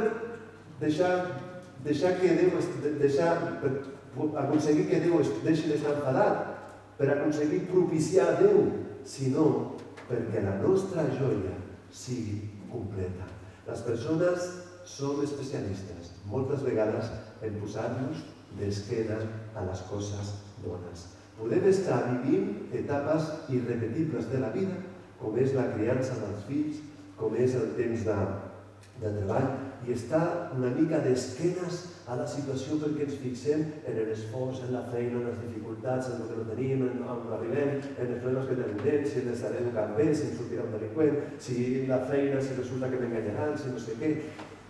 aconseguir que Déu deixi d'estar enfadat, per aconseguir propiciar Déu, sinó perquè la nostra joia sigui completa. Les persones som especialistes, moltes vegades, en posar-nos d'esquena a les coses bones. Podem estar vivint etapes irrepetibles de la vida, com és la criança dels fills, com és el temps de treball, i estar una mica d'esquenes a la situació perquè ens fixem en l'esforç, en la feina, en les dificultats, en el que no tenim, en on arribem, en els problemes que tenim, si ens estaré educant bé, si ens sortirà un delinqüent, si la feina, si resulta que m'enganyaran, si no sé què.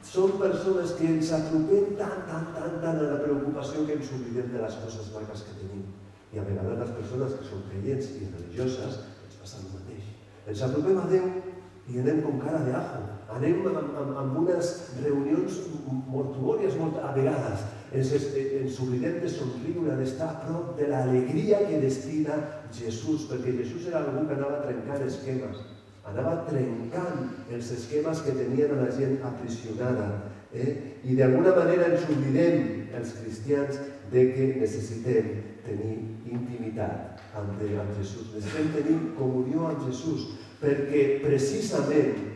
Són persones que ens apropem tant a la preocupació que ens oblidem de les coses maques que tenim. I a vegades les persones que són creients i religioses ens passa el mateix. Ens apropem a Déu i anem com cara d'ajo. Anem amb unes reunions mortuòries a vegades. Ens oblidem de somriure, d'estar a prop de l'alegria que destina Jesús, perquè Jesús era algú que anava trencant esquemes. Anava trencant els esquemes que tenien a la gent aprisionada. I d'alguna manera ens oblidem, els cristians, de que necessitem tenir intimitat amb Jesús. Necessitem tenir comunió amb Jesús, perquè precisament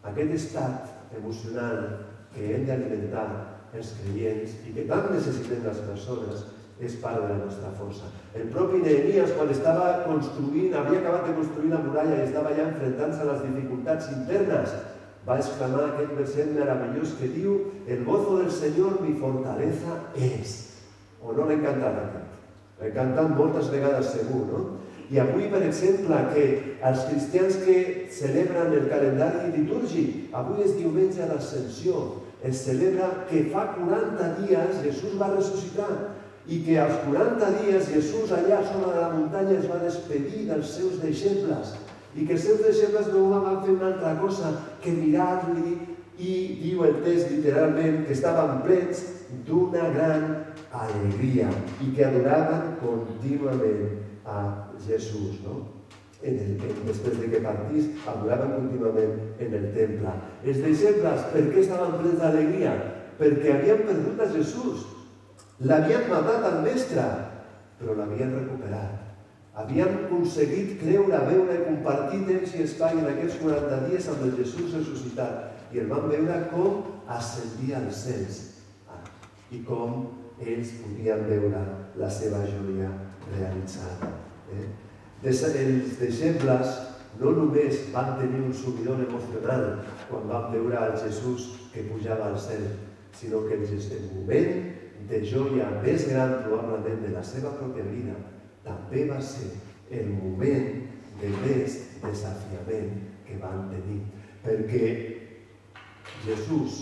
aquest estat emocional que hem d'alimentar els creients i que tant necessitem les persones és part de la nostra força. El propi Nehemies, quan estava construint, havia acabat de construir la muralla i estava ja enfrontant-se a les dificultats internes, va exclamar aquest verset meravellós que diu: «El gozo del Senyor mi fortaleza és». O no l'he cantat aquest? L'he cantat moltes vegades segur, no? I avui, per exemple, que els cristians que celebren el calendari litúrgic, avui és diumenge de l'Ascensió, es celebra que fa 40 dies Jesús va ressuscitar i que als 40 dies Jesús allà sobre la muntanya es va despedir dels seus deixebles i que els seus deixebles no van fer una altra cosa que mirar-li i diu el text literalment que estaven plens d'una gran alegria i que adoraven contínuament a Jesús, no? Després de que partís, adoraven contínuament en el temple. Els deixebles, per què estaven plens d'alegria? Perquè havien perdut a Jesús. L'havien matat al mestre, però l'havien recuperat. Havien aconseguit creure, veure i compartir temps i espai en aquests 40 dies amb el Jesús ressuscitat. I el van veure com ascendia als cels i com ells podien veure la seva joia realitzada. Els deixebles no només van tenir un subidon emocional quan van veure al Jesús que pujava al cel, sinó que el moment de joia més gran probablement de la seva pròpia vida també va ser el moment de més desafiament que van tenir. Perquè Jesús,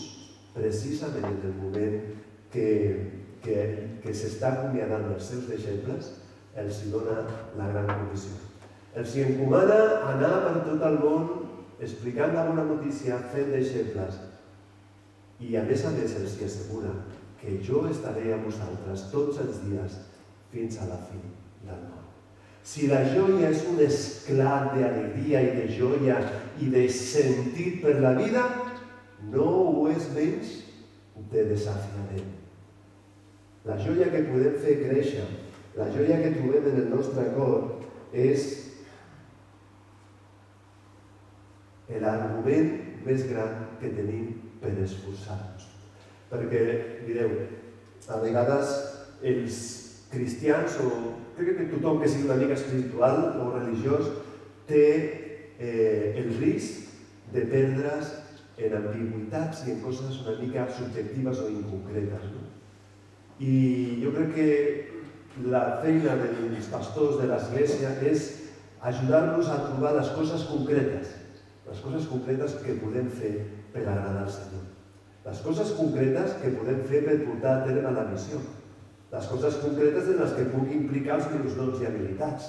precisament en el moment que s'està acomiadant dels seus deixebles, els dona la gran comissió. Els encomana anar per tot el món explicant la bona notícia, fent deixebles. I a més els assegura que jo estaré amb vosaltres tots els dies fins a la fi del món. Si la joia és un esclat d'alegria i de joia i de sentit per la vida, no ho és menys de desafiament. La joia que podem fer créixer, la joia que trobem en el nostre cor, és l'argument més gran que tenim per esforçar-nos. Perquè, mireu, a vegades els cristians, o crec que tothom que sigui una mica espiritual o religiós, té el risc de perdre's en ambigüitats i en coses una mica subjectives o inconcretes. No? I jo crec que la feina dels pastors de l'Església és ajudar-nos a trobar les coses concretes que podem fer per agradar al Senyor. Les coses concretes que podem fer per portar a terme la missió. Les coses concretes en les que puc implicar els meus dons i habilitats.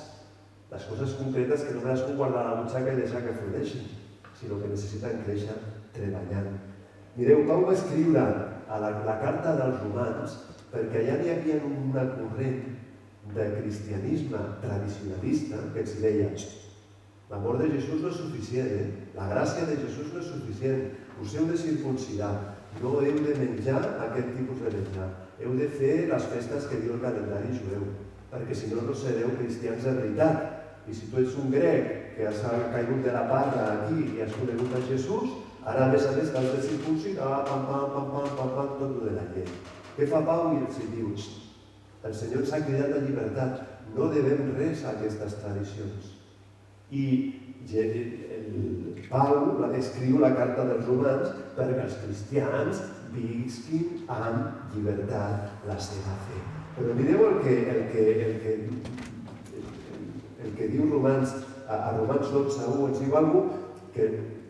Les coses concretes que no me les puc guardar a la butxaca i deixar que floreixin, sinó que necessiten créixer treballant. Mireu, Pau va escriure a la carta dels Romans perquè allà hi havia una corrent de cristianisme tradicionalista que els deia: l'amor de Jesús no és suficient, la gràcia de Jesús no és suficient, us heu de circumcidar, no heu de menjar aquest tipus de menjar, heu de fer les festes que diu el calendari jueu, perquè si no, no sereu cristians de veritat. I si tu ets un grec que has caigut de la parra aquí i has conegut a Jesús, ara a més t'has de circumcidar, tot el de la llei. Què fa Pau? I els diu: el Senyor ens ha cridat a llibertat, no devem res a aquestes tradicions. I Pau escriu la carta dels Romans perquè els cristians visquin amb llibertat la seva fe. Però mireu el que diu Romans, a Romans 12:1, ens diu alguna cosa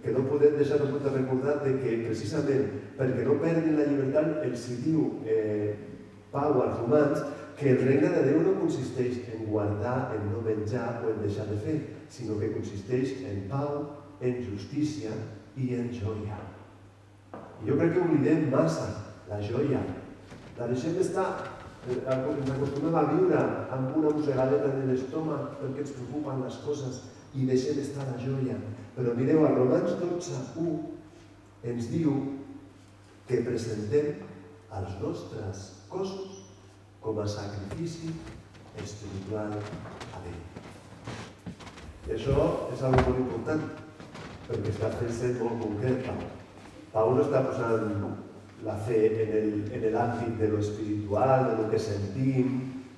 que no podem deixar de recordar, que precisament perquè no perdin la llibertat els diu Pau als Romans que el regne de Déu no consisteix en guardar, en no menjar o en deixar de fer, sinó que consisteix en pau, en justícia i en joia. I jo crec que oblidem massa la joia. La deixem estar, ens acostumem a viure amb una mossegadeta en l'estómac perquè ens preocupen les coses i deixem estar la joia. Però mireu, a Romans 12:1 ens diu que presentem els nostres cossos com a sacrifici espiritual a Déu. I això és una cosa molt important, perquè està fent molt concret. Pau no està posant la fe en l'àmbit de lo espiritual, de lo que sentim.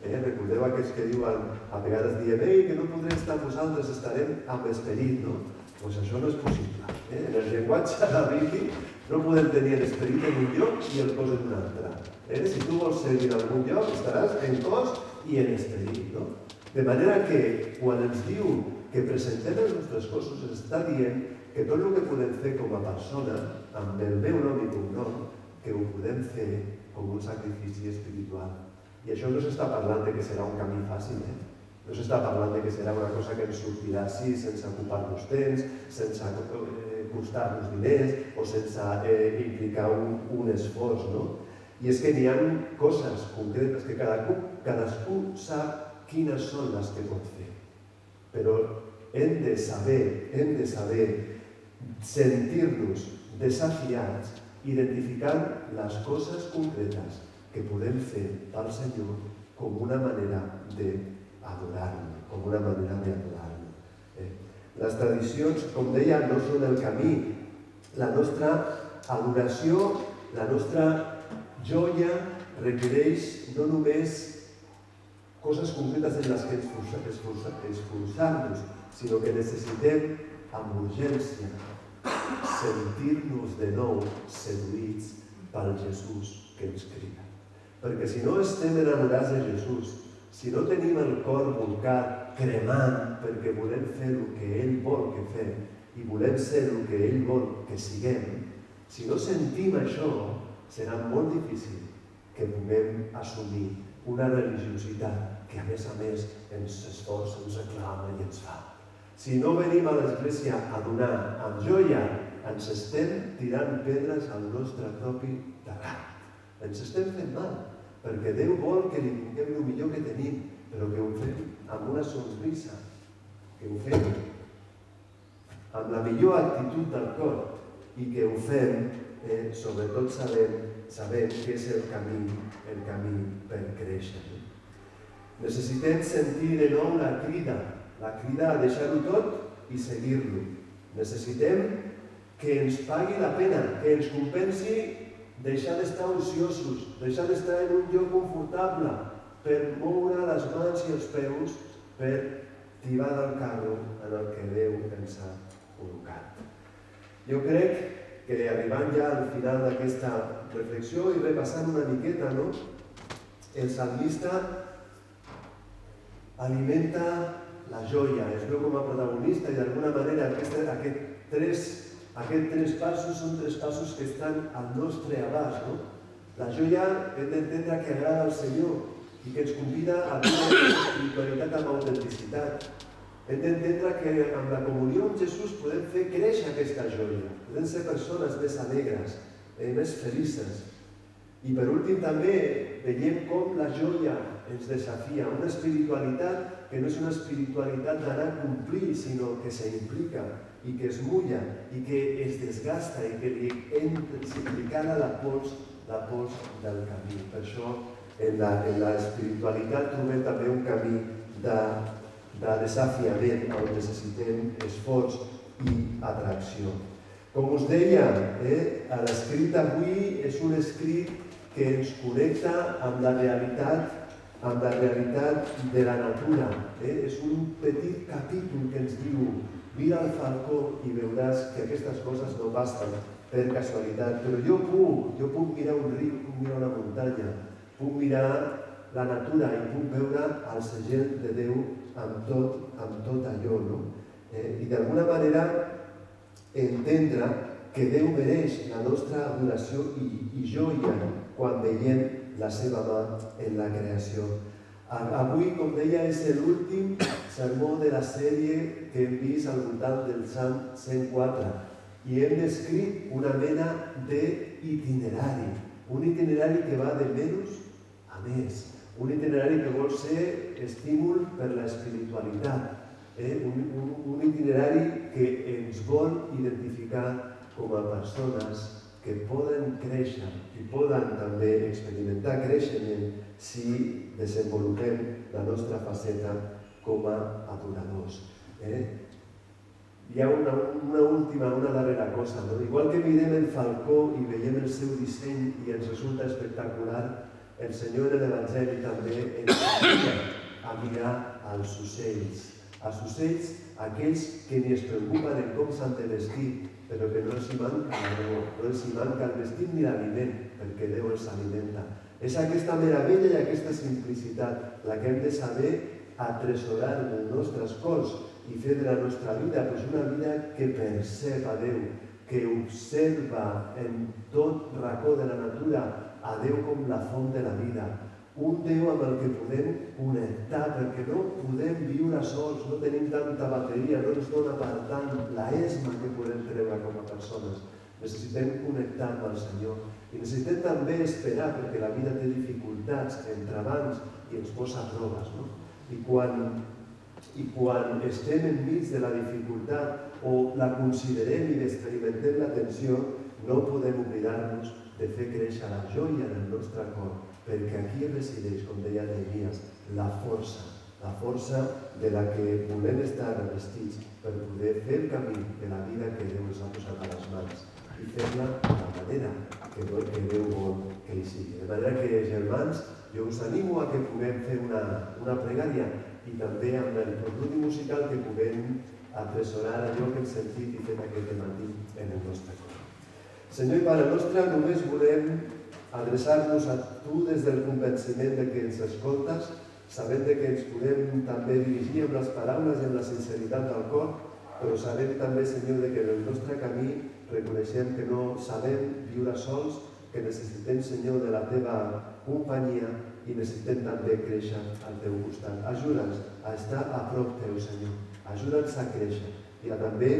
Recordeu aquells que diuen, a vegades diem, que no podrem estar vosaltres, estarem amb esperit, no? Doncs això no és possible. En el llenguatge bíblic no podem tenir l'esperit en un lloc i el cos en un altre. Si tu vols servir en algun lloc, estaràs en cos i en esperit, no? De manera que, quan ens diu que presentem els nostres cossos, ens està dient que tot el que podem fer com a persona, amb el meu nom i cognom, que ho podem fer com un sacrifici espiritual. I això no s'està parlant de que serà un camí fàcil, No s'està parlant de que serà una cosa que ens sortirà així, sense ocupar-nos temps, sense costar-nos diners o sense implicar un esforç, no? I és que n'hi ha coses concretes que cadascú sap quines són les que pot fer. Però hem de saber sentir-nos desafiats, identificant les coses concretes que podem fer pel Senyor com una manera d'adorar-lo, com una manera d'adorar-lo. Les tradicions, com deia, no són el camí. La nostra adoració, la nostra joia requereix no només coses concretes en les que esforçar-nos, sinó que necessitem amb urgència sentir-nos de nou seduïts pel Jesús que ens crida. Perquè si no estem enamorats de Jesús, si no tenim el cor volcat, cremant, perquè volem fer el que Ell vol que fem i volem ser el que Ell vol que siguem, si no sentim això, serà molt difícil que puguem assumir una religiositat que a més ens esforça, ens reclama i ens fa. Si no venim a l'Església a donar amb joia, ens estem tirant pedres al nostre propi terrat. Ens estem fent mal, perquè Déu vol que li donem el millor que tenim, però que ho fem amb una sonrisa, que ho fem amb la millor actitud del cor i que ho fem sobretot sabent sabem que és el camí per créixer. Necessitem sentir de nou la crida a deixar-ho tot i seguir-lo. Necessitem que ens pagui la pena, que ens compensi deixar d'estar ociosos, deixar d'estar en un lloc confortable per moure les mans i els peus per tibar del carro en el que Déu ens ha col·locat. Jo crec que arribant ja al final d'aquesta reflexió i repassant una miqueta, el salmista alimenta la joia, es veu com a protagonista i d'alguna manera aquests tres passos són tres passos que estan al nostre abast. La joia hem d'entendre que agrada al Senyor i que ens convida a viure l'espiritualitat amb autenticitat. Hem d'entendre que amb la comunió amb Jesús podem fer créixer aquesta joia, podem ser persones més alegres, més felices. I per últim també veiem com la joia ens desafia, una espiritualitat que no és una espiritualitat d'anar a complir, sinó que s'implica i que es mulla i que es desgasta i que li s'implicarà la pols del camí. Per això en la espiritualitat trobem també un camí de desafiament on necessitem esforç i atracció. Com us deia, l'escrit d'avui és un escrit que ens connecta amb la realitat de la natura. És un petit capítol que ens diu: mira el falcó i veuràs que aquestes coses no passen per casualitat. Però jo puc mirar un riu, puc mirar una muntanya, puc mirar la natura i puc veure el segell de Déu amb tot allò. I d'alguna manera entendre que Déu mereix la nostra adoració i joia quan veiem la seva mà en la creació. Avui, com deia, és l'últim sermó de la sèrie que hem vist al voltant del Salm 104 i hem descrit una mena d'itinerari, un itinerari que va de menys a més, un itinerari que vol ser estímul per l'espiritualitat, un itinerari que ens vol identificar com a persones que poden créixer i poden també experimentar creixement si desenvolupem la nostra faceta com a adoradors. Hi ha una darrera cosa. Igual que mirem el falcó i veiem el seu disseny i ens resulta espectacular, el Senyor en l'Evangeli també ens ajuda a mirar als ocells. Els ocells, aquells que ni es preocupen en com s'han de vestir, però que no els hi manca l'aigua, no els hi manca el vestit ni l'aliment, perquè Déu els alimenta. És aquesta meravella i aquesta simplicitat la que hem de saber atresorar en els nostres cors i fer de la nostra vida una vida que percep a Déu, que observa en tot racó de la natura a Déu com la font de la vida. Un Déu amb el que podem connectar, perquè no podem viure sols, no tenim tanta bateria, no ens dona per tant l'esma que podem treure com a persones. Necessitem connectar amb el Senyor i necessitem també esperar, perquè la vida té dificultats, entrebancs i ens posa proves. I quan estem enmig de la dificultat o la considerem i experimentem la tensió, no podem oblidar-nos de fer créixer la joia del nostre cor, perquè aquí resideix, com deia Nehemies, la força de la que volem estar revestits per poder fer el camí de la vida que Déu ens ha posat a les mans i fer-la de la manera que Déu vol que hi sigui. De manera que, germans, jo us animo a que puguem fer una pregària i també amb el preludi musical que puguem atresorar allò que hem sentit i fet aquest matí en el nostre cor. Senyor i Pare nostre, només volem adreçar-nos a Tu des del convenciment de que ens escoltes, sabent que ens podem també dirigir amb les paraules i amb la sinceritat del cor, però sabem també, Senyor, que en el nostre camí reconeixem que no sabem viure sols, que necessitem, Senyor, de la Teva companyia i necessitem també créixer al Teu costat. Ajuda'ns a estar a prop Teu, Senyor. Ajuda'ns a créixer i a també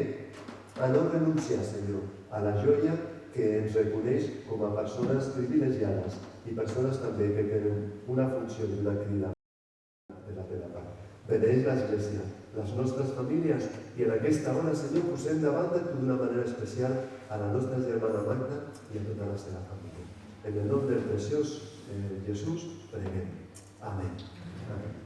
a no renunciar, Senyor, a la joia que ens reconeix com a persones privilegiades i persones també que tenen una funció i una crida de la teva part. Beneix l'Església, les nostres famílies i en aquesta hora, Senyor, posem davant de Tu d'una manera especial a la nostra germana Magda i a tota la seva família. En el nom del preciós Jesús preguem. Amén. Amén.